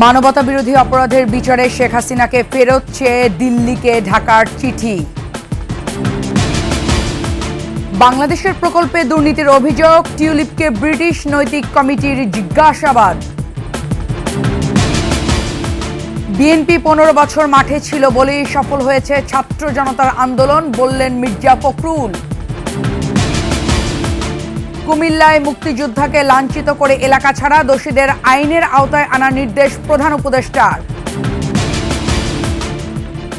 মানবতাবিরোধী অপরাধের বিচারে শেখ হাসিনাকে ফেরত চেয়ে দিল্লিকে ঢাকার চিঠি। বাংলাদেশের প্রকল্পে দুর্নীতির অভিযোগ, টিউলিপকে ব্রিটিশ নৈতিক কমিটির জিজ্ঞাসাবাদ। বিএনপি 15 বছর মাঠে ছিল বলেই সফল হয়েছে ছাত্র জনতার আন্দোলন, বললেন মির্জা ফখরুল। কুমিল্লায় মুক্তিযোদ্ধাকে লাঞ্ছিত করে এলাকা ছাড়া, দোষীদের আইনের আওতায় আনার নির্দেশ প্রধান উপদেষ্টার।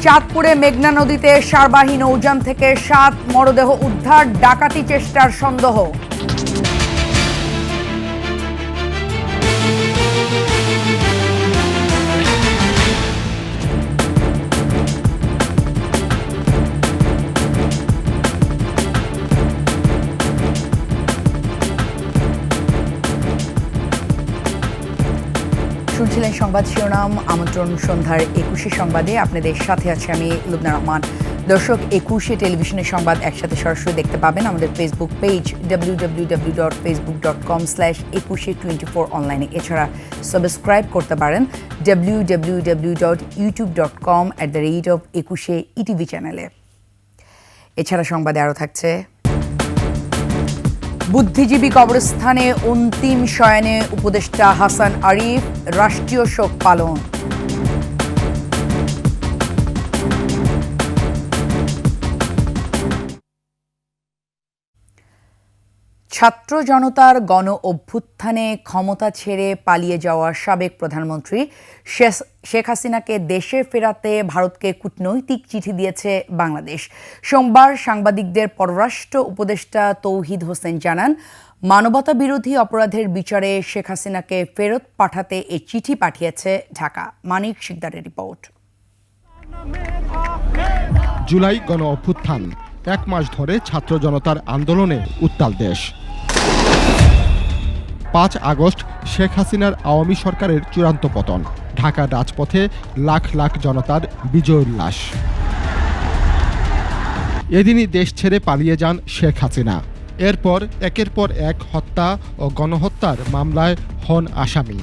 চাঁদপুরে মেঘনা নদীতে সারবাহী নৌযান থেকে 7 মরদেহ উদ্ধার, ডাকাতি চেষ্টার সন্দেহ। শুনছিলেন সংবাদ শিরোনাম। আমন্ত্রণ সন্ধ্যার 21 সংবাদে আপনাদের সাথে আছে আমি লুবনা রহমান। দর্শক, 21 টেলিভিশনের সংবাদ একসাথে সরাসরি দেখতে পাবেন আমাদের ফেসবুক পেজ www.facebook.com/2124 অনলাইনে। এছাড়া সাবস্ক্রাইব করতে পারেন www.youtube.com/21 চ্যানেলে। এছাড়া সংবাদে আরও থাকছে, বুদ্ধিজীবী কবরস্থানে অন্তিম শয়নে উপদেষ্টা হাসান আরিফ, রাষ্ট্রীয় শোক পালন। ছাত্র জনতার গণ অভ্যুত্থানে ক্ষমতা ছেড়ে পালিয়ে যাওয়া সাবেক প্রধানমন্ত্রী শেখ হাসিনাকে দেশে ফেরাতে ভারতকে কূটনৈতিক চিঠি দিয়েছে বাংলাদেশ। সোমবার সাংবাদিকদের পররাষ্ট্র উপদেষ্টা তৌহিদ হোসেন জানান, মানবতাবিরোধী অপরাধের বিচারে শেখ হাসিনাকে ফেরত পাঠাতে এই চিঠি পাঠিয়েছে ঢাকা। মানিক শিকদারের রিপোর্ট। জুলাই গণ অভ্যুত্থান, 1 মাস ধরে ছাত্র জনতার আন্দোলনে উত্তাল দেশ। 5 আগস্ট শেখ হাসিনার আওয়ামী সরকারের চূড়ান্ত পতন, ঢাকার রাজপথে লাখ লাখ জনতার বিজয় উল্লাস। এদিনই দেশ ছেড়ে পালিয়ে যান শেখ হাসিনা। এরপর একের পর এক হত্যা ও গণহত্যার মামলায় হন আসামি।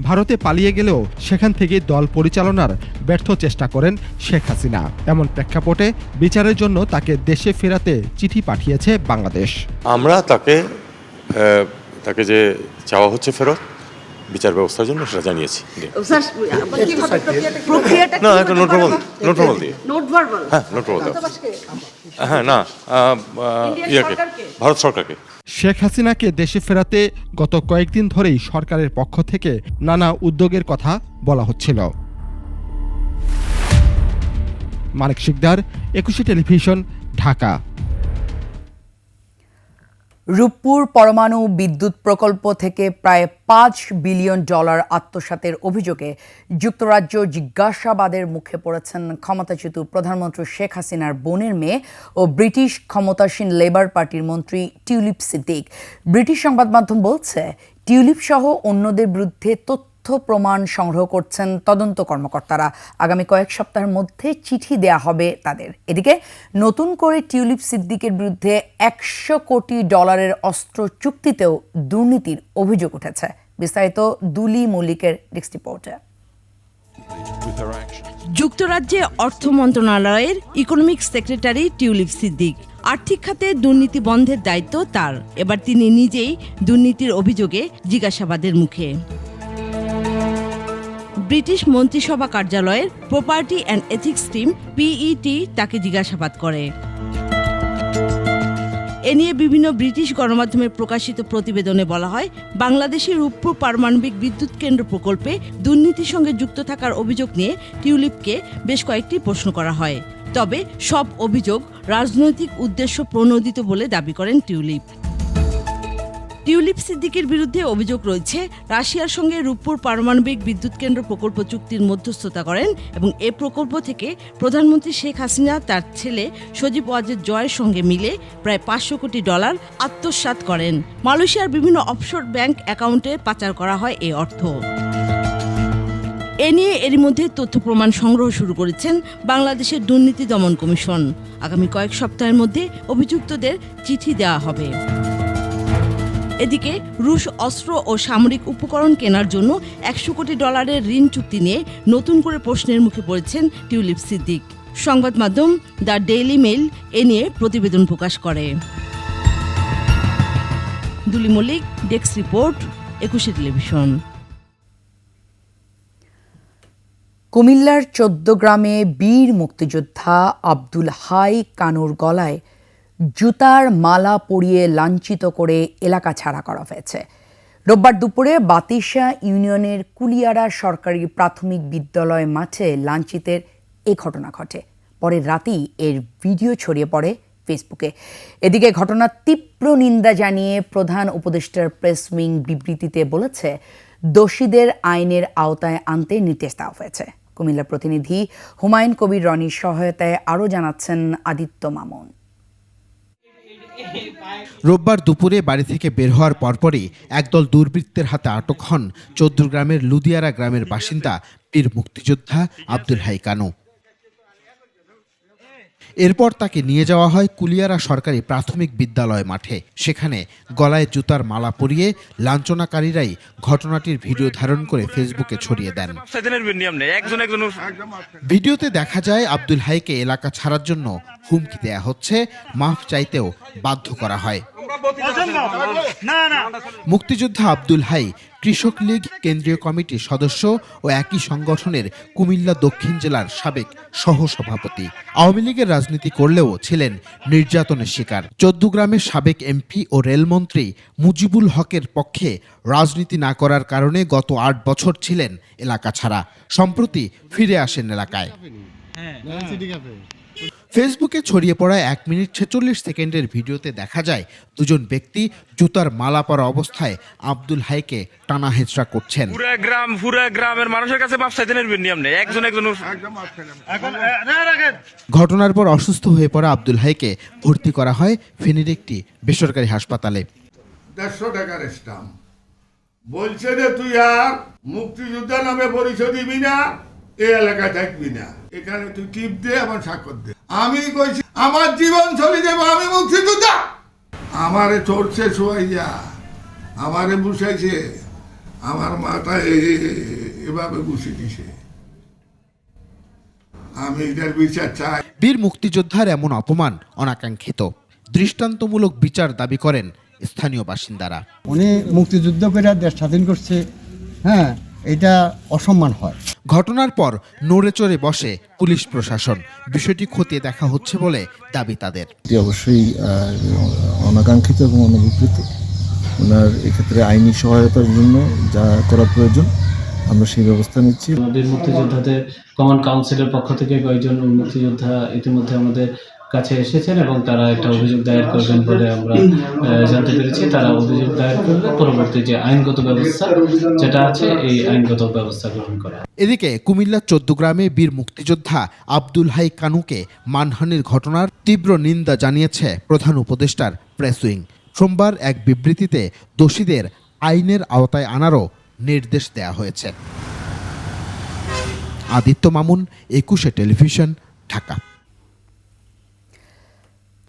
ভারতে পালিয়ে গেলেও সেখান থেকে দল পরিচালনার ব্যর্থ চেষ্টা করেন শেখ হাসিনা। এমন প্রেক্ষাপটে বিচারের জন্য তাকে দেশে ফেরাতে চিঠি পাঠিয়েছে বাংলাদেশ। আমরা তাকে যে চাওয়া হচ্ছে ফেরত বিচার ব্যবস্থার জন্য সেটা জানিয়েছি। না, একটা নোট ভার্বাল দিয়ে। হ্যাঁ, নোট ভার্বাল। হ্যাঁ, না, ভারত সরকারকে। শেখ হাসিনাকে দেশে ফেরাতে গত কয়েকদিন ধরেই সরকারের পক্ষ থেকে নানা উদ্যোগের কথা বলা হচ্ছিল। মানিক শিকদার, 21 টেলিভিশন, ঢাকা। রূপপুর পরমাণু বিদ্যুৎ প্রকল্প থেকে প্রায় $5 বিলিয়ন আত্মসাতের অভিযোগে যুক্তরাজ্য জিজ্ঞাসাবাদের মুখে পড়েছেন ক্ষমতাচ্যুত প্রধানমন্ত্রী শেখ হাসিনার বোনের মেয়ে ও ব্রিটিশ ক্ষমতাসীন লেবার পার্টির মন্ত্রী টিউলিপ সিদ্দিক। ব্রিটিশ সংবাদ মাধ্যম বলছে, টিউলিপ সহ অন্যদের বিরুদ্ধে তথ্য প্রমাণ সংগ্রহ করছেন তদন্ত কর্মকর্তারা। আগামী কয়েক সপ্তাহের মধ্যে চিঠি দেয়া হবে তাদের। এদিকে নতুন করে টিউলিপ সিদ্দিকের বিরুদ্ধে $100 কোটি অস্ত্র চুক্তিতেও দুর্নীতির অভিযোগ উঠেছে। বিস্তারিত দুলি মল্লিকের ডেস্ক রিপোর্টে। যুক্তরাজ্যে অর্থ মন্ত্রণালয়ের ইকোনমিক সেক্রেটারি টিউলিপ সিদ্দিক। আর্থিক খাতে দুর্নীতি বন্ধের দায়িত্ব তার। এবার তিনি নিজেই দুর্নীতির অভিযোগে জিজ্ঞাসাবাদের মুখে। ব্রিটিশ মন্ত্রিসভা কার্যালয়ের property and ethics team PET তাকে জিজ্ঞাসাবাদ করে। এ নিয়ে বিভিন্ন ব্রিটিশ গণমাধ্যমে প্রকাশিত প্রতিবেদনে বলা হয়, বাংলাদেশের রূপপুর পারমাণবিক বিদ্যুৎ কেন্দ্র প্রকল্পে দুর্নীতির সঙ্গে যুক্ত থাকার অভিযোগ নিয়ে টিউলিপকে বেশ কয়েকটি প্রশ্ন করা হয়। তবে সব অভিযোগ রাজনৈতিক উদ্দেশ্য প্রণোদিত বলে দাবি করেন টিউলিপ। টিউলিপ সিদ্দিকের বিরুদ্ধে অভিযোগ রয়েছে, রাশিয়ার সঙ্গে রূপপুর পারমাণবিক বিদ্যুৎ কেন্দ্র প্রকল্প চুক্তির মধ্যস্থতা করেন এবং এ প্রকল্প থেকে প্রধানমন্ত্রী শেখ হাসিনা তার ছেলে সজীব ওয়াজেদ জয়ের সঙ্গে মিলে প্রায় $500 কোটি আত্মসাৎ করেন। মালয়েশিয়ার বিভিন্ন অফশোর ব্যাংক অ্যাকাউন্টে পাচার করা হয় এই অর্থ। এ নিয়ে এরই মধ্যে তথ্য প্রমাণ সংগ্রহ শুরু করেছেন বাংলাদেশের দুর্নীতি দমন কমিশন। আগামী কয়েক সপ্তাহের মধ্যে অভিযুক্তদের চিঠি দেওয়া হবে। এদিকে রুশ অস্ত্র ও সামরিক উপকরণ কেনার জন্য $100 কোটি ঋণ চুক্তি নিয়ে নতুন করে প্রশ্নের মুখে পড়েছেন টিউলিপ সিদ্দিক। সংবাদ মাধ্যম দ্য ডেইলি মেইল এ নিয়ে প্রতিবেদন প্রকাশ করে। দুলি মল্লিক, ডেস্ক রিপোর্ট, 21 টেলিভিশন। কুমিল্লার 14 গ্রামে বীর মুক্তিযোদ্ধা আব্দুল হাই কানুর গলায় জুতার মালা পরিয়ে লাঞ্ছিত করে এলাকা ছাড়া করা হয়েছে। রোববার দুপুরে বাতিশা ইউনিয়নের কুলিয়ারা সরকারি প্রাথমিক বিদ্যালয় মাঠে লাঞ্ছিতের এ ঘটনা ঘটে। পরের রাতেই এর ভিডিও ছড়িয়ে পড়ে ফেসবুকে। এদিকে ঘটনার তীব্র নিন্দা জানিয়ে প্রধান উপদেষ্টার প্রেস উইং বিবৃতিতে বলেছে, দোষীদের আইনের আওতায় আনতে নির্দেশ দেওয়া হয়েছে। কুমিল্লা প্রতিনিধি হুমায়ুন কবির রনির সহায়তায় আরও জানাচ্ছেন আদিত্য মামুন। রোববার দুপুরে বাড়ি থেকে বের হওয়ার পরপরই একদল দুর্বৃত্তের হাতে আটক হন 14 গ্রামের লুদিয়ারা গ্রামের বাসিন্দা বীর মুক্তিযোদ্ধা আব্দুল হাই কানু। এরপর তাকে নিয়ে যাওয়া হয় কুলিয়ারা সরকারি প্রাথমিক বিদ্যালয় মাঠে। সেখানে গলায় জুতার মালা পরিয়ে লাঞ্ছনাকারীরাই ঘটনাটির ভিডিও ধারণ করে ফেসবুকে ছড়িয়ে দেন। ভিডিওতে দেখা যায় আব্দুল হাইকে এলাকা ছাড়ার জন্য হুমকি দেয়া হচ্ছে, মাফ চাইতেও বাধ্য করা হয়। মুক্তিযোদ্ধা আব্দুল হাই কৃষক লীগ কেন্দ্রীয় কমিটির সদস্য ও একই সংগঠনের কুমিল্লা দক্ষিণ জেলার সাবেক সহসভাপতি। আওয়ামী লীগের রাজনীতি করলেও ছিলেন নির্যাতনের শিকার। 14 গ্রামের সাবেক এমপি ও রেলমন্ত্রী মুজিবুল হকের পক্ষে রাজনীতি না করার কারণে গত 8 বছর ছিলেন এলাকা ছাড়া। সম্প্রতি ফিরে আসেন এলাকায়। ফেসবুকে ছড়িয়ে পড়া 1 মিনিট 46 সেকেন্ডের ভিডিওতে দেখা যায় দুজন ব্যক্তি জুতার মালা পরা অবস্থায় আব্দুল হাইকে টানা হেঁচড়া করছেন। পুরো গ্রামের মানুষের কাছে মাপ চাইতে নিয়ম নেই, একজন ঘটনার পর অসুস্থ হয়ে পড়া আব্দুল হাইকে ভর্তি করা হয় ফেনীর একটি বেসরকারি হাসপাতালে। 150 টাকার স্টাম্প বলছে যে তুই আর মুক্তিযোদ্ধা নামে পরিচয় দিবি না, এই এলাকায় থাকবি না, এখানে তুই টিপ দে, আমার স্বাক্ষর দে। আমি কইছি আমার জীবন চলে যাবো, আমি মুক্তিযোদ্ধা। আমারে চড়ছে শোয়াইয়া, আমারে বুঝাইছে, আমার মাথা এভাবে বুঝে দিছে। আমি এটার বিচার চাই। বীর মুক্তিযোদ্ধার এমন অপমান অনাকাঙ্ক্ষিত। দৃষ্টান্তমূলক বিচার দাবি করেন স্থানীয় বাসিন্দারা। উনি মুক্তিযুদ্ধ করে দেশ স্বাধীন করছে, হ্যাঁ, এটা অসম্মান হয়। ঘটনার পর নড়ে চড়ে বসে পুলিশ প্রশাসন। বিষয়টি খতিয়ে দেখা হচ্ছে বলে দাবি তাদের। এটি অবশ্যই অনাকাঙ্ক্ষিত এবং অনভিপ্রেত। ওনার এক্ষেত্রে আইনি সহায়তার জন্য যা করা প্রয়োজন আমরা সেই ব্যবস্থা নিচ্ছি। আমাদের মুক্তিযোদ্ধাদের কমান্ড কাউন্সিলের পক্ষ থেকে কয়েকজন মুক্তিযোদ্ধা ইতিমধ্যে আমাদের কাছে এসেছেন এবং তারা একটা অভিযোগ দায়ের করবেন বলে আমরা জানতে পেরেছি। তারা অভিযোগ দায়ের করলে পরবর্তী যে আইনগত ব্যবস্থা যেটা আছে এই আইনগত ব্যবস্থা গ্রহণ করা। এদিকে কুমিল্লার 14 গ্রামে বীর মুক্তিযোদ্ধা আব্দুল হাই কানুকে মানহানির ঘটনার তীব্র নিন্দা জানিয়েছে প্রধান উপদেষ্টার প্রেস উইং। সোমবার এক বিবৃতিতে দোষীদের আইনের আওতায় আনারও নির্দেশ দেয়া হয়েছে। আদিত্য মামুন, 21 টেলিভিশন, ঢাকা।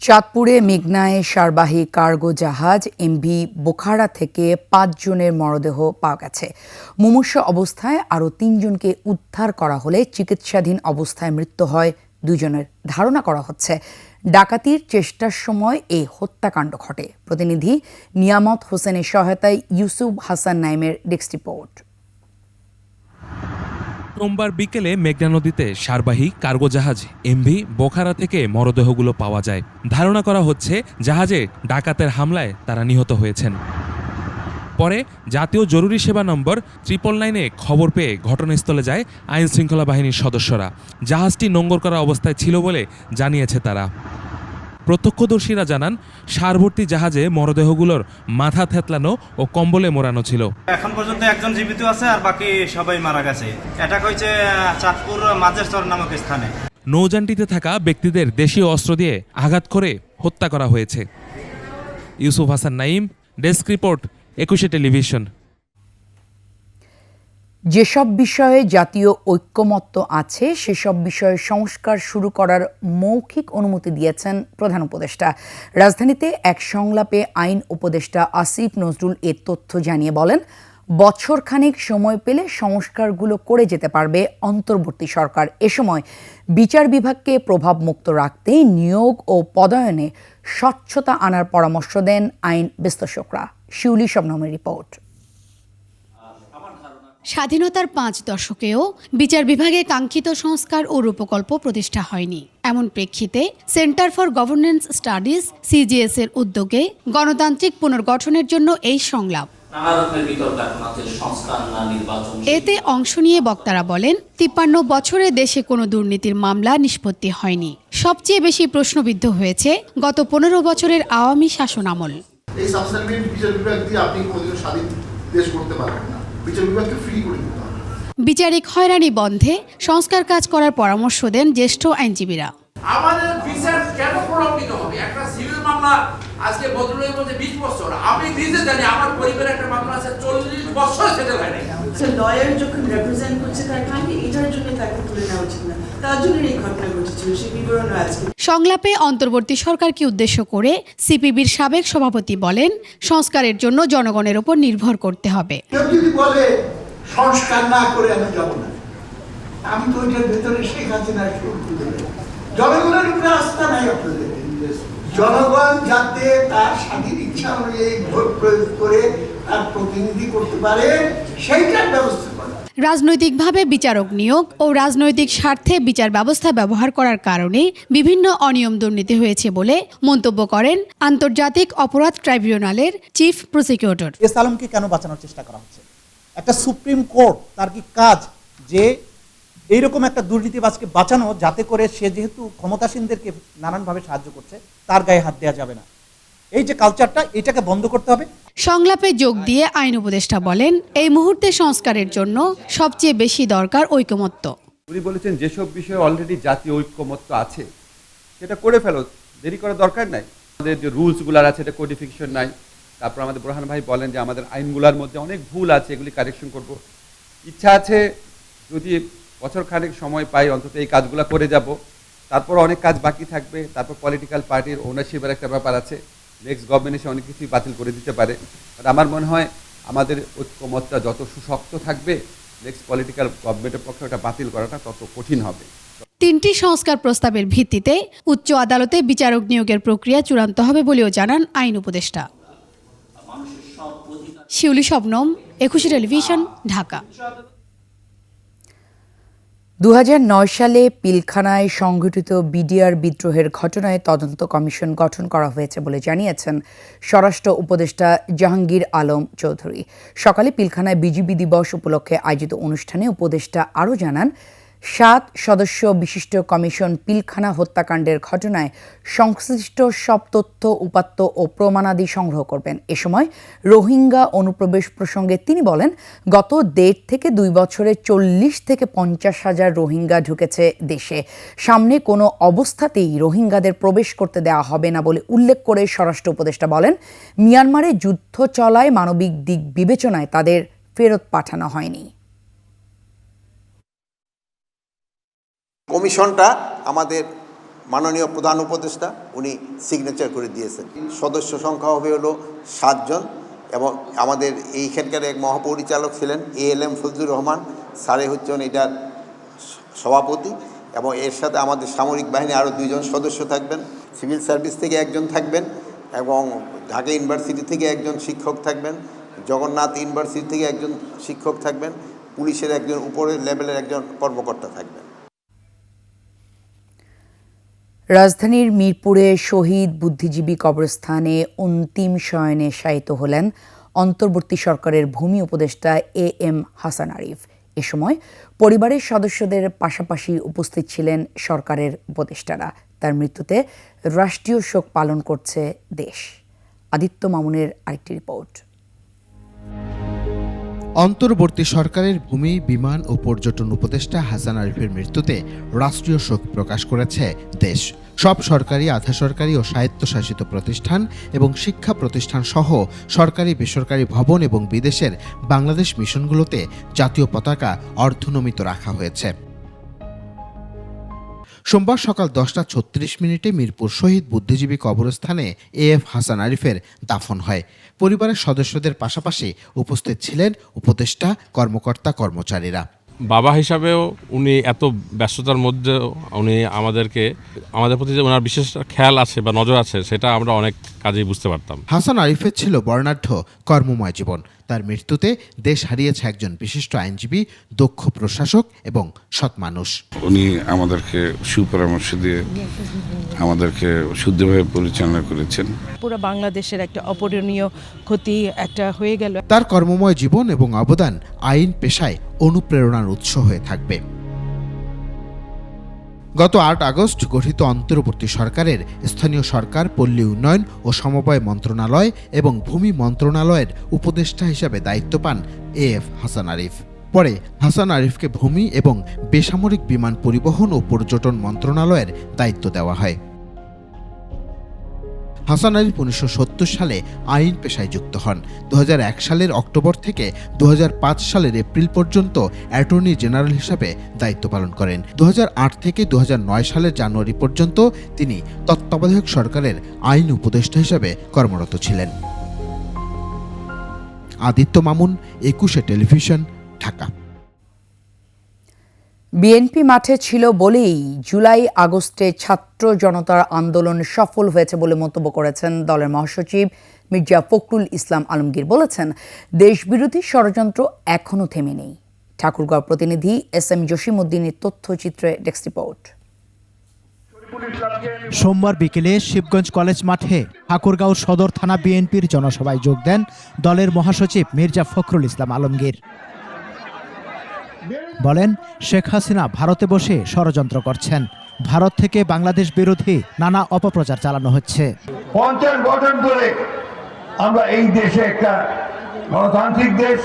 চাঁদপুরে মেঘনায় সারবাহী কার্গো জাহাজ এমভি বোখারা থেকে 5 জনের মরদেহ পাওয়া গেছে। মুমূর্ষ অবস্থায় আরও 3 জনকে উদ্ধার করা হলে চিকিৎসাধীন অবস্থায় মৃত্যু হয় 2 জনের। ধারণা করা হচ্ছে ডাকাতির চেষ্টার সময় এই হত্যাকাণ্ড ঘটে। প্রতিনিধি নিয়ামত হোসেনের সহায়তায় ইউসুফ হাসান নাইমের ডেস্ক রিপোর্ট। সোমবার বিকেলে মেঘনা নদীতে সারবাহী কার্গো জাহাজ এমভি বোখারা থেকে মরদেহগুলো পাওয়া যায়। ধারণা করা হচ্ছে জাহাজে ডাকাতের হামলায় তারা নিহত হয়েছেন। পরে জাতীয় জরুরি সেবা নম্বর 999-এ খবর পেয়ে ঘটনাস্থলে যায় আইন শৃঙ্খলা বাহিনীর সদস্যরা। জাহাজটি নোঙর করা অবস্থায় ছিল বলে জানিয়েছে তারা। প্রত্যক্ষদর্শীরা জানান সারভর্তি জাহাজে মরদেহগুলোর মাথা থেতলানো ও কম্বলে মোড়ানো ছিল। এখন পর্যন্ত একজন জীবিত আছে আর বাকি সবাই মারা গেছে। এটা হয়েছে চাঁদপুর মাঝেরচর নামক স্থানে। নৌযানটিতে থাকা ব্যক্তিদের দেশীয় অস্ত্র দিয়ে আঘাত করে হত্যা করা হয়েছে। Yusuf Hasan Naim, desk report, 21 television. যেসব বিষয়ে জাতীয় ঐক্যমত্য আছে সেসব বিষয়ে সংস্কার শুরু করার মৌখিক অনুমতি দিয়েছেন প্রধান উপদেষ্টা। রাজধানীতে এক সংলাপে আইন উপদেষ্টা আসিফ নজরুল এ তথ্য জানিয়ে বলেন, বছরখানেক সময় পেলে সংস্কারগুলো করে যেতে পারবে অন্তর্বর্তী সরকার। এ সময় বিচার বিভাগকে প্রভাবমুক্ত রাখতে নিয়োগ ও পদায়নে স্বচ্ছতা আনার পরামর্শ দেন আইন বিশ্লেষকরা। শিউলি শবনমের রিপোর্ট। স্বাধীনতার 5 দশকেও বিচার বিভাগে কাঙ্ক্ষিত সংস্কার ও রূপকল্প প্রতিষ্ঠা হয়নি। এমন প্রেক্ষিতে centre for governance studies CGS এর উদ্যোগে গণতান্ত্রিক পুনর্গঠনের জন্য এই সংলাপ। এতে অংশ নিয়ে বক্তারা বলেন, 53 বছরে দেশে কোনো দুর্নীতির মামলা নিষ্পত্তি হয়নি। সবচেয়ে বেশি প্রশ্নবিদ্ধ হয়েছে গত 15 বছরের আওয়ামী শাসনামল। এই সাবস্টান্টিভ বিচার বিভাগ দিয়ে আপনি কোনোদিনও স্বাধীন দেশ করতে পারবেন না। বিচার বিভাগকে ফ্রি করে দিতে হবে। বিচারিক হয়রানি বন্ধে সংস্কার কাজ করার পরামর্শ দেন জ্যেষ্ঠ আইনজীবীরা। আমাদের বিচার কেন প্রলম্বিত হবে? একটা সিভিল মামলা আজকে বদলের মধ্যে 20 বছর, আমি নিজে জানি আমার পরিবারের একটা মামলা আছে 40 বছর সেটেল হয় নাই। লয়ার যখন রিপ্রেজেন্ট করছে তার কাছে এটার জন্য তাকে তুলে নেওয়া উচিত না, তার জন্য এই ঘটনা ঘটেছিল, সেই বিবরণ আছে। সংলাপে অন্তর্বর্তী সরকারকে উদ্দেশ্য করে সিপিবির সাবেক সভাপতি বলেন, সংস্কারের জন্য জনগণের উপর নির্ভর করতে হবে। কেউ যদি বলে সংস্কার না করে আমি যাব না, আমি তো ওইটার ভেতরে শেখ হাসিনার সুর খুঁজে দেব। জনগণের উপরে আস্থা নাই আপনাদের। জনগণ যাতে তার স্বাধীন ইচ্ছা অনুযায়ী ভোট প্রয়োগ করে তার প্রতিনিধি করতে পারে সেইটার ব্যবস্থা করে। রাজনৈতিকভাবে বিচারক নিয়োগ ও রাজনৈতিক স্বার্থে বিচার ব্যবস্থা ব্যবহার করার কারণে বিভিন্ন অনিয়ম দুর্নীতি হয়েছে বলে মন্তব্য করেন আন্তর্জাতিক অপরাধ ট্রাইব্যুনালের চিফ প্রসিকিউটর। এস আলমকে কেন বাঁচানোর চেষ্টা করা হচ্ছে? একটা সুপ্রিম কোর্ট তার কি কাজ যে এইরকম একটা দুর্নীতিবাজকে বাঁচানো, যাতে করে সে যেহেতু ক্ষমতাসীনদেরকে নানানভাবে সাহায্য করছে তার গায়ে হাত দেওয়া যাবে না। এই যে কালচারটা, এটাকে বন্ধ করতে হবে। সংলাপে যোগ দিয়ে আইন উপদেষ্টা বলেন, এই মুহূর্তে সংস্কারের জন্য সবচেয়ে বেশি দরকার ঐকমত্য। উনি বলেছেন যেসব বিষয়ে অলরেডি জাতীয় ঐকমত্য আছে সেটা করে ফেলো, দেরি করার দরকার নাই। আমাদের যে রুলসগুলো আছে এটা কোডিফিকেশন নাই। তারপর আমাদের বুরহান ভাই বলেন যে আমাদের আইনগুলোর মধ্যে অনেক ভুল আছে, এগুলি কারেকশন করব। ইচ্ছা আছে যদি বছর খানেক সময় পাই অন্তত এই কাজগুলো করে যাব। তারপর অনেক কাজ বাকি থাকবে। তারপর পলিটিক্যাল পার্টির ওনারশিপের একটা ব্যাপার আছে, নেক্সট গভর্নমেন্ট এসে অনেক কিছুই বাতিল করে দিতে পারে। বাট আমার মনে হয় আমাদের ঐক্যমতটা যত সুশক্ত থাকবে, নেক্সট পলিটিক্যাল গভর্নমেন্টের পক্ষে ওটা বাতিল করাটা তত কঠিন হবে। 3টি সংস্কার প্রস্তাবের ভিত্তিতে উচ্চ আদালতে বিচারক নিয়োগের প্রক্রিয়া চূড়ান্ত হবে বলেও জানান আইন উপদেষ্টা। শিউলি শবনম, 21 টেলিভিশন, ঢাকা। 2009 সালে পিলখানায় সংঘটিত বিডিআর বিদ্রোহের ঘটনায় তদন্ত কমিশন গঠন করা হয়েছে বলে জানিয়েছেন স্বরাষ্ট্র উপদেষ্টা জাহাঙ্গীর আলম চৌধুরী। সকালে পিলখানায় বিজিবি দিবস উপলক্ষে আয়োজিত অনুষ্ঠানে উপদেষ্টা আরও জানান, 7 সদস্য বিশিষ্ট কমিশন পিলখানা হত্যাকাণ্ডের ঘটনায় সংশ্লিষ্ট সব তথ্য, উপাত্ত ও প্রমাণাদি সংগ্রহ করবেন। এ সময় রোহিঙ্গা অনুপ্রবেশ প্রসঙ্গে তিনি বলেন, গত 1.5 থেকে 2 বছরে 40 থেকে 50 হাজার রোহিঙ্গা ঢুকেছে দেশে। সামনে কোনো অবস্থাতেই রোহিঙ্গাদের প্রবেশ করতে দেওয়া হবে না বলে উল্লেখ করে স্বরাষ্ট্র উপদেষ্টা বলেন, মিয়ানমারে যুদ্ধ চলায় মানবিক দিক বিবেচনায় তাদের ফেরত পাঠানো হয়নি। কমিশনটা আমাদের মাননীয় প্রধান উপদেষ্টা উনি সিগনেচার করে দিয়েছেন। সদস্য সংখ্যা হবে হলো 7 জন এবং আমাদের এইখানকার এক মহাপরিচালক ছিলেন ALM ফজলুর রহমান স্যারে হচ্ছেন এটার সভাপতি এবং এর সাথে আমাদের সামরিক বাহিনী আরও 2 জন সদস্য থাকবেন, সিভিল সার্ভিস থেকে 1 জন থাকবেন এবং ঢাকা ইউনিভার্সিটি থেকে 1 জন শিক্ষক থাকবেন, জগন্নাথ ইউনিভার্সিটি থেকে 1 জন শিক্ষক থাকবেন, পুলিশের 1 জন উপরের লেভেলের 1 জন কর্মকর্তা থাকবেন। রাজধানীর মিরপুরে শহীদ বুদ্ধিজীবী কবরস্থানে অন্তিম শয়নে শায়িত হলেন অন্তর্বর্তী সরকারের ভূমি উপদেষ্টা AM হাসান আরিফ। এ সময় পরিবারের সদস্যদের পাশাপাশি উপস্থিত ছিলেন সরকারের উপদেষ্টারা। তার মৃত্যুতে রাষ্ট্রীয় শোক পালন করছে দেশ। আদিত্য মামুনের আরেকটি রিপোর্ট। অন্তর্বর্তী সরকারের ভূমি, বিমান ও পর্যটন উপদেষ্টা হাসান আরিফের মৃত্যুতে রাষ্ট্রীয় শোক প্রকাশ করেছে দেশ। সব সরকারি, আধা সরকারি ও স্বায়ত্তশাসিত প্রতিষ্ঠান এবং শিক্ষা প্রতিষ্ঠান সহ সরকারি, বেসরকারি ভবন এবং বিদেশের বাংলাদেশ মিশনগুলোতে জাতীয় পতাকা অর্ধনমিত রাখা হয়েছে। সোমবার সকাল 10:36 মিরপুর শহীদ বুদ্ধিজীবী কবরস্থানে এএফ হাসান আরিফের দাফন হয়। পরিবারের সদস্যদের পাশাপাশি উপস্থিত ছিলেন উপদেষ্টা, কর্মকর্তা, কর্মচারীরা। বাবা হিসাবেও উনি এত ব্যস্ততার মধ্যেও উনি আমাদের প্রতি যে ওনার বিশেষ খেয়াল আছে বা নজর আছে, সেটা আমরা অনেক কাজেই বুঝতে পারতাম। হাসান আরিফের ছিল বর্ণাঢ্য কর্মময় জীবন। তার মৃত্যুতে দেশ হারিয়েছে একজন বিশিষ্ট আইনজীবী, দক্ষ প্রশাসক এবং সৎ মানুষ। উনি আমাদেরকে সুপরামর্শ দিয়ে আমাদেরকে শুদ্ধভাবে পরিচালনা করেছেন। পুরো বাংলাদেশের একটা অপূরণীয় ক্ষতি একটা হয়ে গেল। তার কর্মময় জীবন এবং অবদান আইন পেশায় অনুপ্রেরণার উৎস হয়ে থাকবে। গত 8 আগস্ট গঠিত অন্তর্বর্তী সরকারের স্থানীয় সরকার, পল্লী উন্নয়ন ও সমবায় মন্ত্রণালয় এবং ভূমি মন্ত্রণালয়ের উপদেষ্টা হিসেবে দায়িত্ব পান এএফ হাসান আরিফ। পরে হাসান আরিফকে ভূমি এবং বেসামরিক বিমান পরিবহন ও পর্যটন মন্ত্রণালয়ের দায়িত্ব দেওয়া হয়। হাসান আরিফ 1970 সালে আইন পেশায় যুক্ত হন। 2001 সালের অক্টোবর থেকে 2005 সালের এপ্রিল পর্যন্ত অ্যাটর্নি জেনারেল হিসাবে দায়িত্ব পালন করেন। 2008 থেকে 2009 সালের জানুয়ারি পর্যন্ত তিনি তত্ত্বাবধায়ক সরকারের আইন উপদেষ্টা হিসাবে কর্মরত ছিলেন। আদিত্য মামুন, 21 টেলিভিশন, ঢাকা। বিএনপি মাঠে ছিল বলেই জুলাই আগস্টে ছাত্র জনতার আন্দোলন সফল হয়েছে বলে মন্তব্য করেছেন দলের মহাসচিব মির্জা ফখরুল ইসলাম আলমগীর। বলেছেন, দেশবিরোধী ষড়যন্ত্র এখনও থেমে নেই। ঠাকুরগাঁও প্রতিনিধি SM জসিমউদ্দিনের তথ্যচিত্রে ডেস্ক রিপোর্ট। সোমবার বিকেলে শিবগঞ্জ কলেজ মাঠে ঠাকুরগাঁও সদর থানা বিএনপির জনসভায় যোগ দেন দলের মহাসচিব মির্জা ফখরুল ইসলাম আলমগীর। বলেন, শেখ হাসিনা ভারতে বসে ষড়যন্ত্র করছেন। ভারত থেকে বাংলাদেশ বিরোধী নানা অপপ্রচার চালানো হচ্ছে। 50 বছর ধরে আমরা এই দেশে একটা গণতান্ত্রিক দেশ,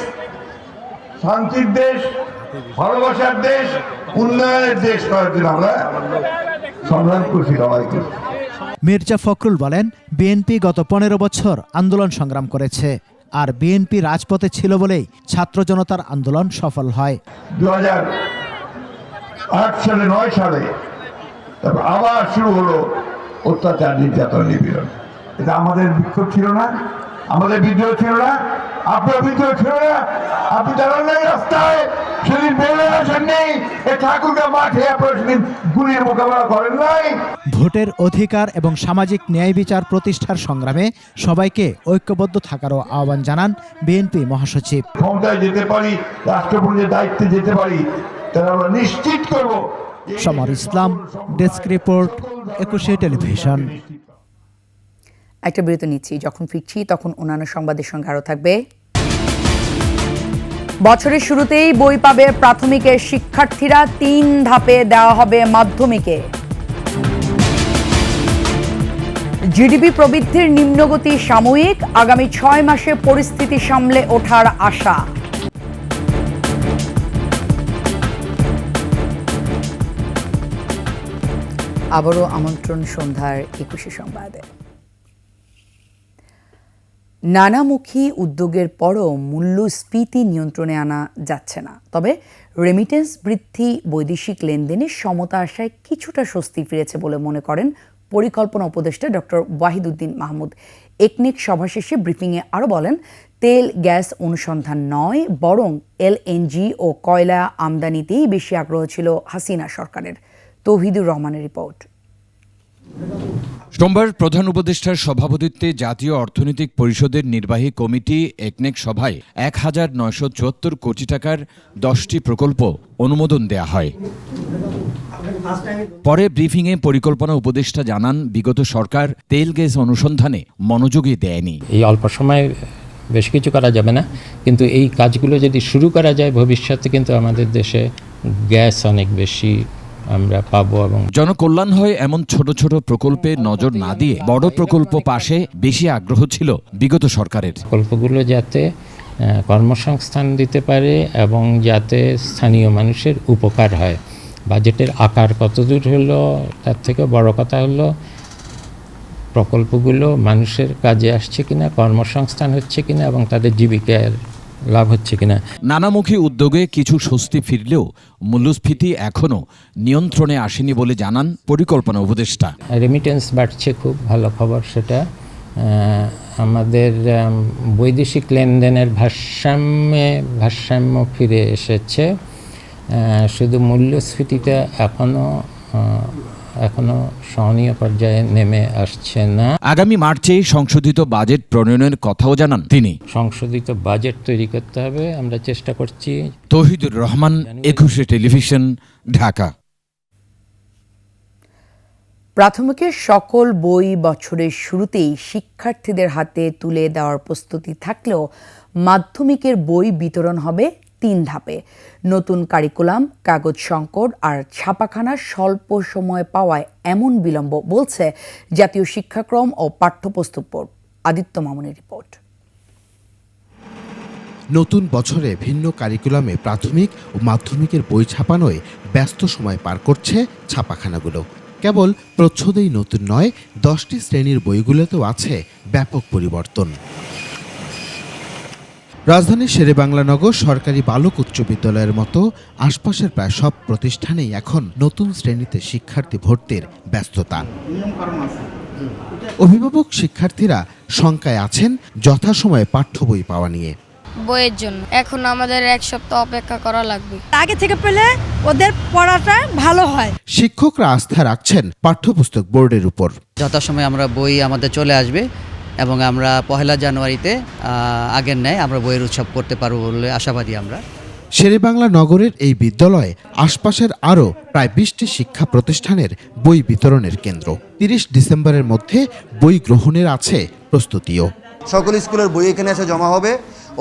শান্তির দেশ, ভালোবাসার দেশ, উন্নয়নের দেশ করার জন্য আমরা সংগ্রাম করছি, লড়াই করছি। মির্জা ফখরুল বলেন, বিএনপি গত 15 বছর আন্দোলন সংগ্রাম করেছে, আর বিএনপি রাজপথে ছিল বলেই ছাত্র জনতার আন্দোলন সফল হয়। 2008 সালে 9 সালে তারপর আবার শুরু হলো অত্যাচার, নির্যাতন, নিপীড়ন। এটা আমাদের বিক্ষোভ ছিল না, আমাদের বিদ্রোহ ছিল না, আপনার বিদ্রোহ ছিল না। আপনি দাঁড়ান নাই রাস্তায়, সেদিন বেরোয় আসেন নেই, ঠাকুরগাঁও মাঠে আপনার সেদিন গুলির মোকাবেলা করেন নাই। ভোটের অধিকার এবং সামাজিক ন্যায় বিচার প্রতিষ্ঠার সংগ্রামে সবাইকে ঐক্যবদ্ধ থাকারও আহ্বান জানান বিএনপি মহাসচিব। ক্ষমতায় যেতে পারি, রাষ্ট্রপুঞ্জের দায়িত্বে যেতে পারি, তারা আমরা নিশ্চিত করব। সমর ইসলাম, ডেস্ক রিপোর্ট, 21 টেলিভিশন। একটা বিরতি নিচ্ছি, যখন ফিরছি তখন অন্যান্য সংবাদের সঙ্গে আরও থাকবে। বছরের শুরুতেই বই পাবে প্রাথমিকের শিক্ষার্থীরা, 3 ধাপে দেওয়া হবে মাধ্যমিকে। জিডিপি প্রবৃদ্ধির নিম্নগতি সাময়িক, আগামী 6 মাসে পরিস্থিতি সামলে ওঠার আশা। আবারও আমন্ত্রণ সন্ধ্যার 21 সংবাদে। নানামুখী উদ্যোগের পরও মূল্যস্ফীতি নিয়ন্ত্রণে আনা যাচ্ছে না। তবে রেমিটেন্স বৃদ্ধি বৈদেশিক লেনদেনে সমতা আসায় কিছুটা স্বস্তি ফিরেছে বলে মনে করেন পরিকল্পনা উপদেষ্টা ডক্টর ওয়াহিদুদ্দিন মাহমুদ। একনেক সভা শেষে ব্রিফিংয়ে আরও বলেন, তেল গ্যাস অনুসন্ধান নয়, বরং LNG ও কয়লা আমদানিতেই বেশি আগ্রহ ছিল হাসিনা সরকারের। তৌহিদুর রহমানের রিপোর্ট। সোমবার প্রধান উপদেষ্টার সভাপতিত্বে জাতীয় অর্থনৈতিক পরিষদের নির্বাহী কমিটি একনেক সভায় 1974 কোটি টাকার 10টি প্রকল্প অনুমোদন দেয়া হয়। পরে ব্রিফিংয়ে পরিকল্পনা উপদেষ্টা জানান, বিগত সরকার তেল গ্যাস অনুসন্ধানে মনোযোগই দেয়নি। এই অল্প সময় বেশ কিছু করা যাবে না, কিন্তু এই কাজগুলো যদি শুরু করা যায় ভবিষ্যতে কিন্তু আমাদের দেশে গ্যাস অনেক বেশি আমরা পাবো। এবং জনকল্যাণ হয় এমন ছোট ছোট প্রকল্পে নজর না দিয়ে বড় প্রকল্প পাশে বেশি আগ্রহ ছিল বিগত সরকারের। প্রকল্পগুলো যাতে কর্মসংস্থান দিতে পারে এবং যাতে স্থানীয় মানুষের উপকার হয়। বাজেটের আকার কতদূর হলো তার থেকে বড় কথা হলো প্রকল্পগুলো মানুষের কাজে আসছে কিনা, কর্মসংস্থান হচ্ছে কিনা এবং তাদের জীবিকার লাভ হচ্ছে কিনা। নানামুখী উদ্যোগে কিছু স্বস্তি ফিরলেও মূল্যস্ফীতি এখনও নিয়ন্ত্রণে আসেনি বলে জানান পরিকল্পনা উপদেষ্টা। রেমিটেন্স বাড়ছে, খুব ভালো খবর সেটা। আমাদের বৈদেশিক লেনদেনের ভারসাম্য ফিরে এসেছে, শুধু মূল্যস্ফীতিটা এখনো সহনীয় পর্যায়ে নেমে আসছে না। আগামী মার্চে সংশোধিত বাজেট প্রণয়নের কথাও জানান তিনি। সংশোধিত বাজেট তৈরি করতে হবে, আমরা চেষ্টা করছি। তৌহিদুর রহমান, 21 টেলিভিশন, ঢাকা। প্রাথমিকের সকল বই বছরের শুরুতেই শিক্ষার্থীদের হাতে তুলে দেওয়ার প্রস্তুতি থাকলেও মাধ্যমিকের বই বিতরণ হবে 3 ধাপে। নতুন কারিকুলাম, কাগজ সংকট আর ছাপাখানার স্বল্প সময় পাওয়ায় এমন বিলম্ব বলছে জাতীয় শিক্ষাক্রম ও পাঠ্যপুস্তক বোর্ড। আদিত্য মামুনের রিপোর্ট। নতুন বছরে ভিন্ন কারিকুলামে প্রাথমিক ও মাধ্যমিকের বই ছাপানোয় ব্যস্ত সময় পার করছে ছাপাখানাগুলো। কেবল প্রচ্ছদেই নতুন নয়, 10টি শ্রেণীর বইগুলোতেও আছে ব্যাপক পরিবর্তন। রাজধানীর শেরেবাংলানগর সরকারি বালক উচ্চ বিদ্যালয়ের মতো আশপাশের প্রায় সব প্রতিষ্ঠানেই এখন নতুন শ্রেণীতে শিক্ষার্থী ভর্তির ব্যস্ততা। অভিভাবক শিক্ষার্থীরা শঙ্কায় আছেন যথাসময়ে পাঠ্য বই পাওয়া নিয়ে। বইয়ের জন্য এখন আমাদের 1 সপ্তাহ অপেক্ষা করা লাগবে। আগে থেকে পেলে ওদের পড়াটা ভালো হয়। শিক্ষকরা আস্থা রাখছেন পাঠ্যপুস্তক বোর্ডের উপর। যথাসময়ে আমরা বই আমাদের চলে আসবে এবং আমরা 1 জানুয়ারিতে আগের ন্যায় আমরা বইয়ের উৎসব করতে পারবো বলে আশাবাদী আমরা। শেরেবাংলা নগরের এই বিদ্যালয়ে আশপাশের আরও প্রায় 20টি শিক্ষা প্রতিষ্ঠানের বই বিতরণের কেন্দ্র। 30 ডিসেম্বরের মধ্যে বই গ্রহণের আছে প্রস্তুতিও। সকল স্কুলের বই এখানে এসে জমা হবে।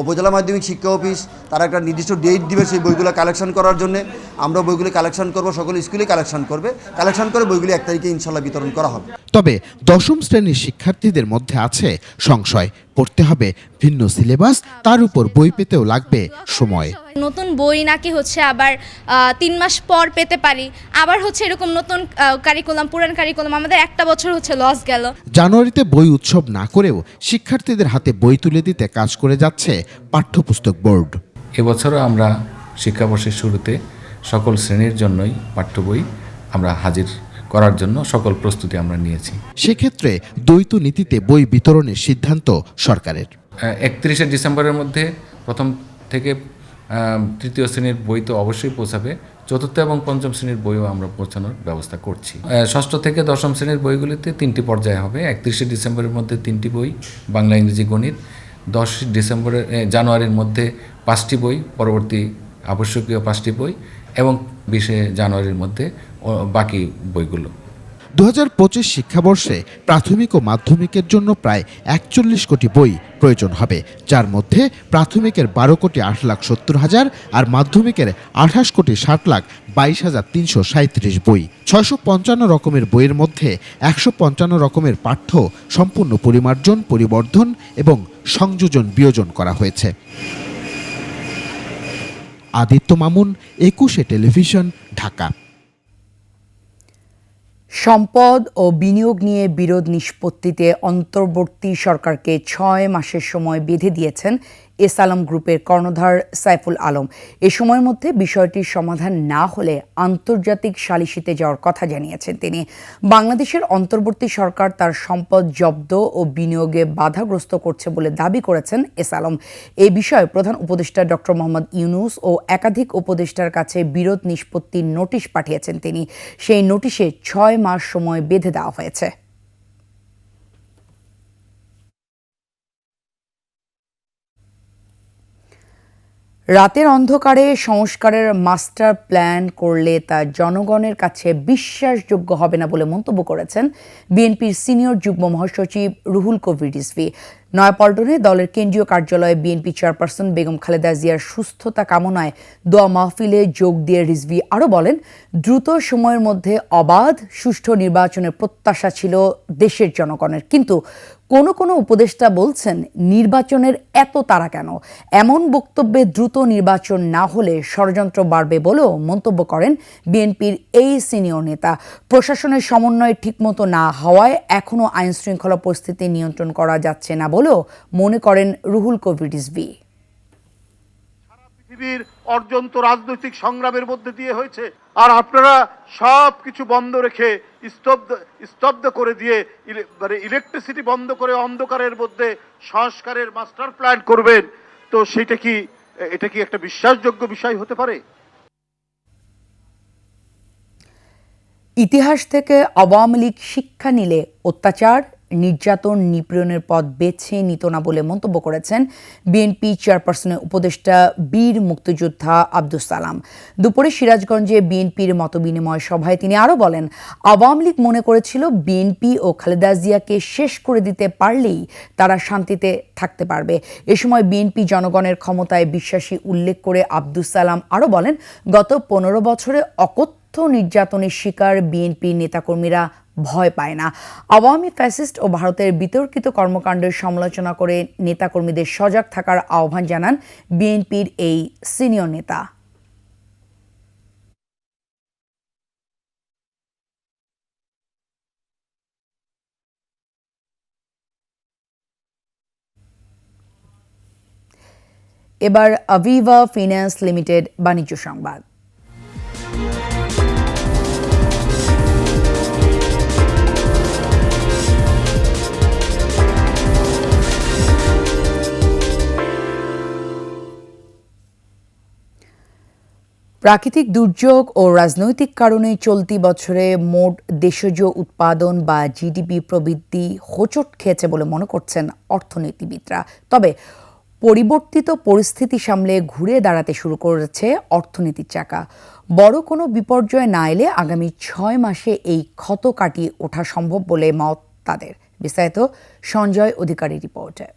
উপজেলা মাধ্যমিক শিক্ষা অফিস তারা একটা নির্দিষ্ট ডেট দিবে সেই বইগুলো কালেকশন করার জন্য। আমরা বইগুলি কালেকশন করব, সকল স্কুলে কালেকশন করবে। কালেকশন করে বইগুলি 1 তারিখে ইনশাল্লাহ বিতরণ করা হবে। তবে 10ম শ্রেণীর শিক্ষার্থীদের মধ্যে আছে সংশয়। পড়তে হবে ভিন্ন সিলেবাস, তার উপর বই পেতেও লাগবে সময়। নতুন বই নাকি হচ্ছে আবার 3 মাস পর পেতে পারি, আবার হচ্ছে এরকম নতুন কারিকুলাম, পুরান কারিকুলাম, আমাদের 1 বছর হচ্ছে লস গেল। জানুয়ারিতে বই উৎসব না করেও শিক্ষার্থীদের হাতে বই তুলে দিতে কাজ করে যাচ্ছে পাঠ্যপুস্তক বোর্ড। এবছরও আমরা শিক্ষাবর্ষের শুরুতে সকল শ্রেণীর জন্যই পাঠ্য বই আমরা হাজির করার জন্য সকল প্রস্তুতি আমরা নিয়েছি। সেক্ষেত্রে দ্বৈত নীতিতে বই বিতরণের সিদ্ধান্ত সরকারের। 31 ডিসেম্বরের মধ্যে প্রথম থেকে 3য় শ্রেণীর বই তো অবশ্যই পৌঁছাবে, 4র্থ এবং 5ম শ্রেণীর বইও আমরা পৌঁছানোর ব্যবস্থা করছি। 6ষ্ঠ থেকে 10ম শ্রেণীর বইগুলিতে 3টি পর্যায়ে হবে। 31 ডিসেম্বরের মধ্যে 3টি বই, বাংলা, ইংরেজি, গণিত। 10 জানুয়ারির মধ্যে 5টি বই, পরবর্তী আবশ্যকীয় 5টি বই এবং 20 জানুয়ারির মধ্যে বাকি বইগুলো। 2025 শিক্ষাবর্ষে প্রাথমিক ও মাধ্যমিকের জন্য প্রায় 41 কোটি বই প্রয়োজন হবে, যার মধ্যে প্রাথমিকের 12,08,70,000 আর মাধ্যমিকের 28,60,22,337 বই। 655 রকমের বইয়ের মধ্যে 155 রকমের পাঠ্য সম্পূর্ণ পরিমার্জন, পরিবর্ধন এবং সংযোজন বিয়োজন করা হয়েছে। আদিত্য মামুন, 21 টেলিভিশন, ঢাকা। সম্পদ ও বিনিয়োগ নিয়ে বিরোধ নিষ্পত্তিতে অন্তর্বর্তী সরকারকে 6 মাসের সময় বেঁধে দিয়েছেন এস আলম গ্রুপের কর্ণধার সাইফুল আলম। এ সময়ের মধ্যে বিষয়টির সমাধান না হলে আন্তর্জাতিক সালিসিতে যাওয়ার কথা জানিয়েছেন তিনি। বাংলাদেশের অন্তর্বর্তী সরকার তার সম্পদ জব্দ ও বিনিয়োগে বাধাগ্রস্ত করছে বলে দাবি করেছেন এস আলম। এ বিষয়ে প্রধান উপদেষ্টা ডক্টর মোহাম্মদ ইউনূস ও একাধিক উপদেষ্টার কাছে বিরোধ নিষ্পত্তির নোটিশ পাঠিয়েছেন তিনি। সেই নোটিশে 6 মাস সময় বেঁধে দেওয়া হয়েছে। রাতের অন্ধকারে সংস্কারের মাস্টার প্ল্যান করলে তা জনগণের কাছে বিশ্বাসযোগ্য হবে না বলে মন্তব্য করেছেন বিএনপির সিনিয়র যুগ্ম মহাসচিব রুহুল কবির রিজভী। নয়াপল্টনে দলের কেন্দ্রীয় কার্যালয়ে বিএনপি চেয়ারপারসন বেগম খালেদা জিয়ার সুস্থতা কামনায় দোয়া মাহফিলে যোগ দিয়ে রিজভী আরও বলেন, দ্রুত সময়ের মধ্যে অবাধ সুষ্ঠু নির্বাচনের প্রত্যাশা ছিল দেশের জনগণের, কিন্তু কোনো উপদেষ্টা বলছেন নির্বাচনের এত তাড়া কেন। এমন বক্তব্যে দ্রুত নির্বাচন না হলে ষড়যন্ত্র বাড়বে বলেও মন্তব্য করেন বিএনপির এই সিনিয়র নেতা। প্রশাসনের সমন্বয় ঠিকমতো না হওয়ায় এখনও আইন শৃঙ্খলা পরিস্থিতি নিয়ন্ত্রণ করা যাচ্ছে না বলেও মনে করেন রুহুল কবির রিজভী। পৃথিবীর অর্জন তো রাজনৈতিক সংগ্রামের মধ্যে দিয়ে হয়েছে, আর আপনারা সব কিছু বন্ধ রেখে স্তব্ধ করে দিয়ে মানে ইলেকট্রিসিটি বন্ধ করে অন্ধকারের মধ্যে সংস্কারের মাস্টার প্ল্যান করবেন, তো এটা কি একটা বিশ্বাসযোগ্য বিষয় হতে পারে? ইতিহাস থেকে আওয়ামী লীগ শিক্ষা নিলে অত্যাচার, নির্যাতন, নিপীড়নের পথ বেছে নিত না বলে মন্তব্য করেছেন বিএনপি চেয়ারপারসনের উপদেষ্টা বীর মুক্তিযোদ্ধা আব্দুস সালাম। দুপুরে সিরাজগঞ্জে বিএনপির মতবিনিময় সভায় তিনি আরও বলেন, আওয়ামী লীগ মনে করেছিল বিএনপি ও খালেদা জিয়াকে শেষ করে দিতে পারলেই তারা শান্তিতে থাকতে পারবে। এ সময় বিএনপি জনগণের ক্ষমতায় বিশ্বাসী উল্লেখ করে আব্দুস সালাম আরও বলেন, গত 15 বছরে অকথ্য নির্যাতনের শিকার বিএনপির নেতাকর্মীরা ভয় পায় না। আওয়ামী ফ্যাসিস্ট ও ভারতের বিতর্কিত কর্মকাণ্ডের সমালোচনা করে নেতাকর্মীদের সজাগ থাকার আহ্বান জানান বিএনপির এই সিনিয়র নেতা। এবার আভিভা ফিন্যান্স লিমিটেড বাণিজ্য সংবাদ। প্রাকৃতিক দুর্যোগ ও রাজনৈতিক কারণে চলতি বছরে মোট দেশজ উৎপাদন বা জিডিপি প্রবৃদ্ধি হোঁচট খেয়েছে বলে মনে করছেন অর্থনীতিবিদরা। তবে পরিবর্তিত পরিস্থিতি সামলে ঘুরে দাঁড়াতে শুরু করেছে অর্থনীতির চাকা। বড় কোনো বিপর্যয় না এলে আগামী 6 মাসে এই ক্ষত কাটিয়ে ওঠা সম্ভব বলে মত তাদের। বিস্তারিত সঞ্জয় অধিকারী রিপোর্টে।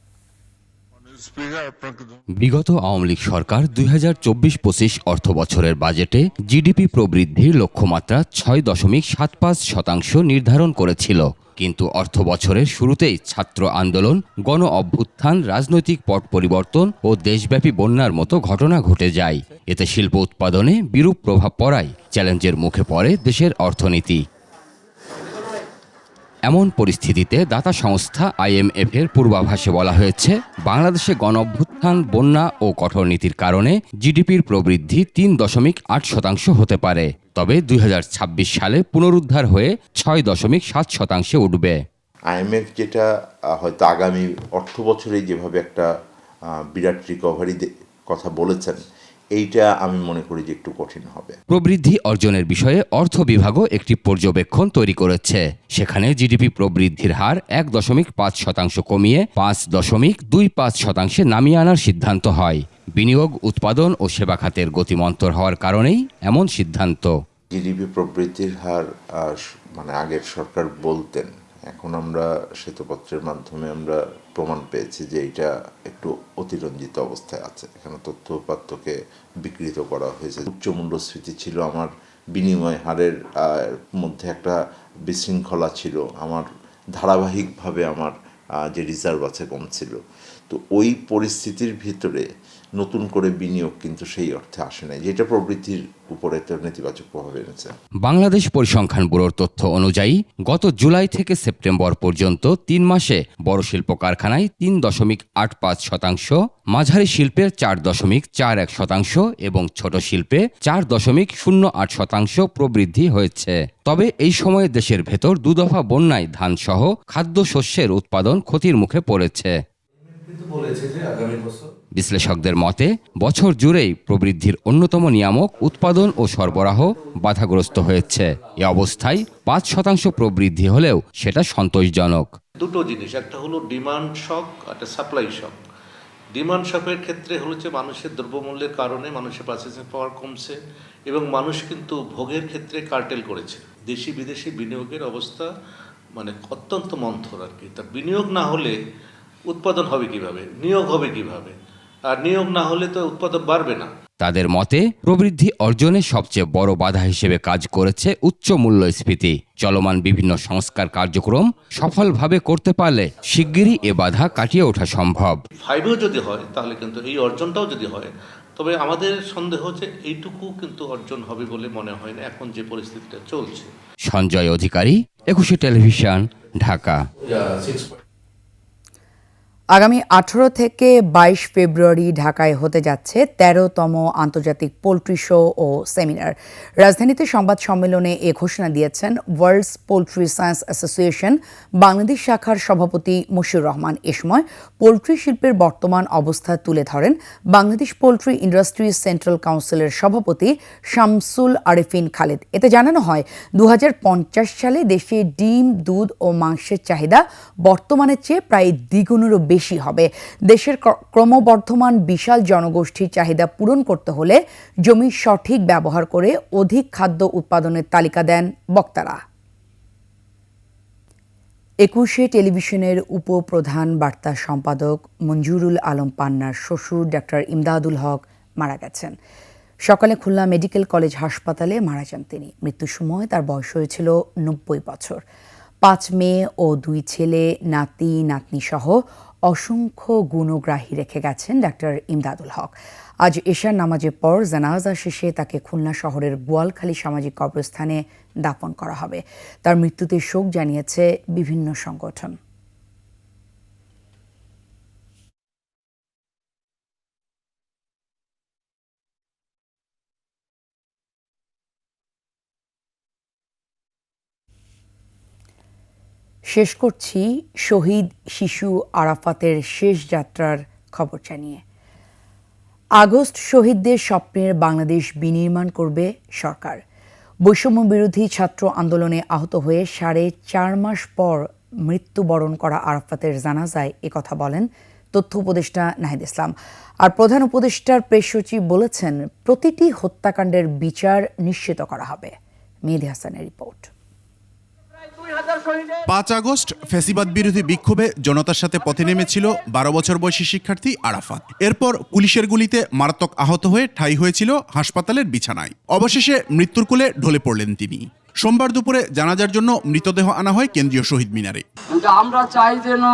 বিগত আওয়ামী লীগ সরকার 2024-25 অর্থ বছরের বাজেটে জিডিপি প্রবৃদ্ধির লক্ষ্যমাত্রা 6.75% নির্ধারণ করেছিল, কিন্তু অর্থ বছরের শুরুতেই ছাত্র আন্দোলন, গণ অভ্যুত্থান, রাজনৈতিক পট পরিবর্তন ও দেশব্যাপী বন্যার মতো ঘটনা ঘটে যায়। এতে শিল্প উৎপাদনে বিরূপ প্রভাব পড়ায় চ্যালেঞ্জের মুখে পড়ে দেশের অর্থনীতি। এমন পরিস্থিতিতে দাতা সংস্থা IMF-এর পূর্বাভাসে বলা হয়েছে, বাংলাদেশে গণঅভ্যুত্থান, বন্যা ও কঠোর নীতির কারণে জিডিপির প্রবৃদ্ধি 3.8% হতে পারে। তবে 2026 সালে পুনরুদ্ধার হয়ে 6.7% উঠবে। IMF যেটা হয়তো আগামী অর্থ বছরে যেভাবে একটা বিরাট রিকভারি কথা বলেছেন, এইটা আমি মনে করি যে একটু কঠিন হবে। প্রবৃদ্ধি অর্জনের বিষয়ে অর্থ বিভাগও একটি পর্যবেক্ষণ তৈরি করেছে। সেখানে জিডিপি প্রবৃদ্ধির হার 1.5% কমিয়ে 5.25% নামিয়ে আনার সিদ্ধান্ত হয়। বিনিয়োগ, উৎপাদন ও সেবা খাতের গতিমন্তর হওয়ার কারণেই এমন সিদ্ধান্ত। জিডিপি প্রবৃদ্ধির হার মানে আগের সরকার বলতেন, এখন আমরা শ্বেতপত্রের মাধ্যমে আমরা প্রমাণ পেয়েছি যে এটা একটু অতিরঞ্জিত অবস্থায় আছে। এখানে তথ্য উপাত্তকে বিকৃত করা হয়েছে। উচ্চ মূল্যস্ফীতি ছিল, আমার বিনিময় হারের মধ্যে একটা বিশৃঙ্খলা ছিল, আমার ধারাবাহিকভাবে আমার যে রিজার্ভ আছে কমছিল। তো ওই পরিস্থিতির ভিতরে নতুন করে বিনিয়োগ কিন্তু সেই অর্থে আসে নাই, যেটা প্রবৃদ্ধির উপরে একটা নেতিবাচক প্রভাব এনেছে। বাংলাদেশ পরিসংখ্যান ব্যুরোর তথ্য অনুযায়ী গত জুলাই থেকে সেপ্টেম্বর পর্যন্ত 3 মাসে বড় শিল্প কারখানায় 3.85%, মাঝারি শিল্পের 4.41% এবং ছোট শিল্পে 4.08% প্রবৃদ্ধি হয়েছে। তবে এই সময়ে দেশের ভেতর 2 দফা বন্যায় ধানসহ খাদ্যশস্যের উৎপাদন ক্ষতির মুখে পড়েছে। বিশ্লেষকদের মতে বছর জুড়েই প্রবৃদ্ধির অন্যতম নিয়ামক উৎপাদন ও সরবরাহ বাধাগ্রস্ত হয়েছে। এ অবস্থায় 5% প্রবৃদ্ধি হলেও সেটা সন্তোষজনক। দুটো জিনিস, একটা হলো ডিমান্ড শক, একটা সাপ্লাই শক। ডিমান্ড শকের ক্ষেত্রে হলো যে মানুষের দ্রব্যমূল্যের কারণে মানুষের পারচেজিং পাওয়ার কমছে এবং মানুষ কিন্তু ভোগের ক্ষেত্রে কার্টেল করেছে। দেশি বিদেশি বিনিয়োগের অবস্থা মানে অত্যন্ত মন্থর আর কি। তা বিনিয়োগ না হলে উৎপাদন হবে কিভাবে, নিয়োগ হবে কিভাবে, আর নিয়োগ না হলে তো উৎপাদন বাড়বে না। তাদের মতে প্রবৃদ্ধি অর্জনের সবচেয়ে বড় বাধা হিসেবে কাজ করেছে উচ্চ মূল্যস্ফীতি। চলমান বিভিন্ন সংস্কার কার্যক্রম সফলভাবে করতে পারলে শিগগিরই এ বাধা কাটিয়ে ওঠা সম্ভব। 5-এও যদি হয় তাহলে কিন্তু এই অর্জনটাও যদি হয়, তবে আমাদের সন্দেহ যে এইটুকু কিন্তু অর্জন হবে বলে মনে হয় না এখন যে পরিস্থিতিটা চলছে। সঞ্জয় অধিকারী, 21 টেলিভিশন, ঢাকা। আগামী 18 থেকে 22 ফেব্রুয়ারি ঢাকায় হতে যাচ্ছে 13তম আন্তর্জাতিক পোল্ট্রি শো ও সেমিনার। রাজধানীতে সংবাদ সম্মেলনে এ ঘোষণা দিয়েছেন World's Poultry Science Association Bangladesh শাখার সভাপতি মশিউর রহমান। এ সময় পোল্ট্রি শিল্পের বর্তমান অবস্থা তুলে ধরেন বাংলাদেশ পোল্ট্রি ইন্ডাস্ট্রিজ সেন্ট্রাল কাউন্সিলের সভাপতি শামসুল আরেফিন খালেদ। এতে জানানো হয় 2050 সালে দেশে ডিম, দুধ ও মাংসের চাহিদা বর্তমানের চেয়ে প্রায় দ্বিগুণেরও বেশি হবে। দেশের ক্রমবর্ধমান বিশাল জনগোষ্ঠীর চাহিদা পূরণ করতে হলে জমির সঠিক ব্যবহার করে অধিক খাদ্য উৎপাদনের তালিকা দেন বক্তারা। 21 টেলিভিশনের উপপ্রধান বার্তা সম্পাদক মঞ্জুরুল আলম পান্নার শ্বশুর ডাক্তার ইমদাদুল হক মারা গেছেন। সকালে খুলনা মেডিকেল কলেজ হাসপাতালে মারা যান তিনি। মৃত্যুর সময় তার বয়স হয়েছিল 90 বছর। 5 মেয়ে ও 2 ছেলে, নাতি নাতনি সহ অসংখ্য গুণগ্রাহী রেখে গেছেন ডাক্তার ইমদাদুল হক। আজ এশার নামাজের পর জানাজা শেষে তাকে খুলনা শহরের বোয়ালখালী সামাজিক কবরস্থানে দাফন করা হবে। তার মৃত্যুতে শোক জানিয়েছে বিভিন্ন সংগঠন। শেষ করছি শহীদ শিশু আরাফাতের শেষ যাত্রার খবর জানিয়ে। আগস্ট শহীদদের স্বপ্নের বাংলাদেশ বিনির্মাণ করবে সরকার। বৈষম্য বিরোধী ছাত্র আন্দোলনে আহত হয়ে 4.5 মাস পর মৃত্যুবরণ করা আরাফাতের জানাজায় একথা বলেন তথ্য উপদেষ্টা নাহিদ ইসলাম। আর প্রধান উপদেষ্টার প্রেস সচিব বলেছেন, প্রতিটি হত্যাকাণ্ডের বিচার নিশ্চিত করা হবে। মেহেদী হাসানের রিপোর্ট। 5 আগস্ট ফ্যাসিবাদ বিরোধী বিক্ষোভে জনতার সাথে পথে নেমেছিল 12 বছর বয়সী শিক্ষার্থী আরাফাত। এরপর পুলিশের গুলিতে মারাত্মক আহত হয়ে ঠাঁই হয়েছিল হাসপাতালের বিছানায়। অবশেষে মৃত্যুর কোলে ঢলে পড়লেন তিনি। সোমবার দুপুরে জানাজার জন্য মৃতদেহ আনা হয় কেন্দ্রীয় শহীদ মিনারে। আমরা চাই যেন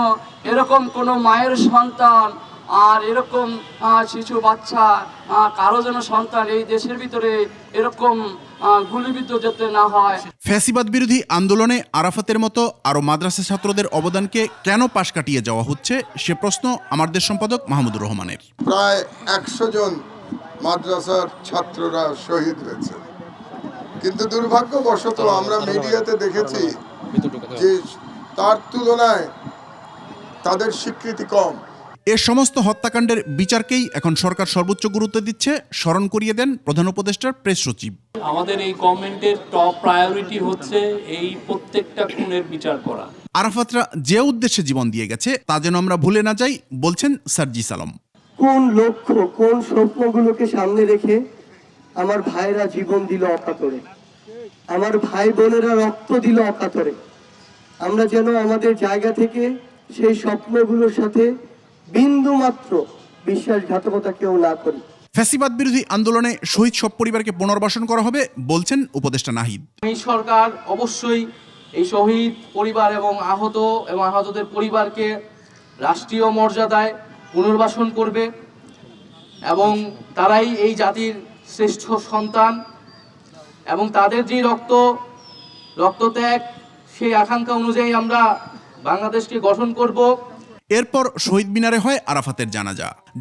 এরকম কোনো মায়ের সন্তান আর এরকম শিশু বাচ্চা কারো যেন সন্তান এই দেশের ভিতরে এরকম গুলিবিদ্ধ যেতে না হয়। ফ্যাসিবাদ বিরোধী আন্দোলনে আরাফাতের মতো আরো মাদ্রাসা ছাত্রদের অবদানকে কেন পাশ কাটিয়ে যাওয়া হচ্ছে সে প্রশ্ন আমার দেশ সম্পাদক মাহমুদুর রহমানের। প্রায় 100 জন মাদ্রাসার ছাত্ররা শহীদ হয়েছে, কিন্তু দুর্ভাগ্যবশত আমরা মিডিয়াতে দেখেছি যে তার তুলনায় তাদের স্বীকৃতি কম। এ সমস্ত হত্যাকাণ্ডের বিচারকেই এখন সরকার সর্বোচ্চ গুরুত্ব দিচ্ছে, স্মরণ করিয়ে দেন প্রধান উপদেষ্টার প্রেস সচিব। আমাদের এই গভর্নমেন্টের টপ প্রায়োরিটি হচ্ছে এই প্রত্যেকটা খুনের বিচার করা। আরাফাতরা যে উদ্দেশ্যে জীবন দিয়ে গেছে তা যেন আমরা ভুলে না যাই, বলছেন সার্জিস আলম। কোন লক্ষ্য, কোন স্বপ্নগুলোকে সামনে রেখে আমার ভাইরা জীবন দিল অকাতরে, আমার ভাই বোনেরা রক্ত দিল অকাতরে। আমরা যেন আমাদের জায়গা থেকে সেই স্বপ্নগুলোর সাথে বিন্দু মাত্র বিশ্বাসঘাতকতা কেউ না করি। ফ্যাসিবাদ বিরোধী আন্দোলনে শহীদ সব পরিবারকে পুনর্বাসন করা হবে, বলছেন উপদেষ্টা নাহিদ। এই সরকার অবশ্যই এই শহীদ পরিবার এবং আহতদের পরিবারকে রাষ্ট্রীয় মর্যাদায় পুনর্বাসন করবে এবং তারাই এই জাতির শ্রেষ্ঠ সন্তান এবং তাদের যে রক্তত্যাগ সেই আকাঙ্ক্ষা অনুযায়ী আমরা বাংলাদেশকে গঠন করব। এরপর শহীদ মিনারে হয় আরাফাতের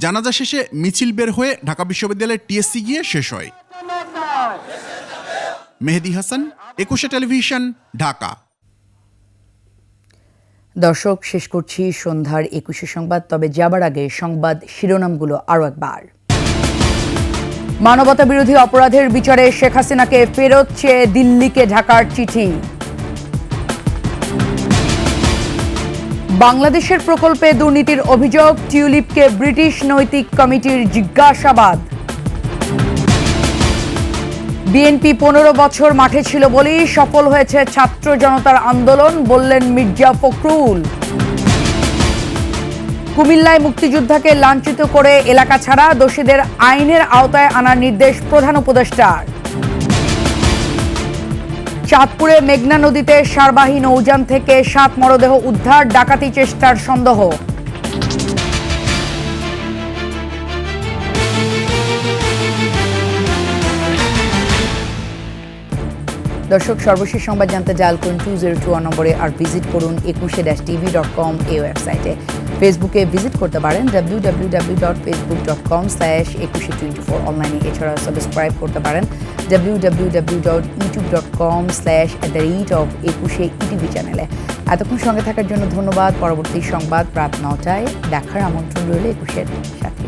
জানাজা শেষে মিছিল বের হয়ে ঢাকা বিশ্ববিদ্যালয়ের টিএসসি গিয়ে শেষ হয়। মেহেদী হাসান, 21 টেলিভিশন, ঢাকা। দর্শক, শেষ করছি সন্ধ্যার 21 সংবাদ। তবে যাবার আগে সংবাদ শিরোনামগুলো আরও একবার। মানবতা বিরোধী অপরাধের বিচারে শেখ হাসিনাকে ফেরত চেয়ে দিল্লিকে ঢাকার চিঠি। বাংলাদেশের প্রকল্পে দুর্নীতির অভিযোগ, টিউলিপকে ব্রিটিশ নৈতিক কমিটির জিজ্ঞাসাবাদ। বিএনপি 15 বছর মাঠে ছিল বলেই সফল হয়েছে ছাত্র জনতার আন্দোলন, বললেন মির্জা ফখরুল। কুমিল্লায় মুক্তিযোদ্ধাকে লাঞ্ছিত করে এলাকা ছাড়া, দোষীদের আইনের আওতায় আনার নির্দেশ প্রধান উপদেষ্টার। চাঁদপুরে মেঘনা নদীতে সারবাহী নৌযান থেকে 7 মরদেহ উদ্ধার, ডাকাতি চেষ্টার সন্দেহ। দর্শক, সর্বশেষ সংবাদ জানতে ডায়াল করুন 2021 নম্বরে আর ভিজিট করুন 21-tv.com এই ওয়েবসাইটে। ফেসবুকে ভিজিট করতে পারেন www.facebook.com/2124 অনলাইনে। এছাড়া সাবস্ক্রাইব করতে পারেন www.youtube.com/@21etv চ্যানেলে। এতক্ষণ সঙ্গে থাকার জন্য ধন্যবাদ। পরবর্তী সংবাদ রাত 9টায় দেখার আমন্ত্রণ রইল 21-এর সাথে।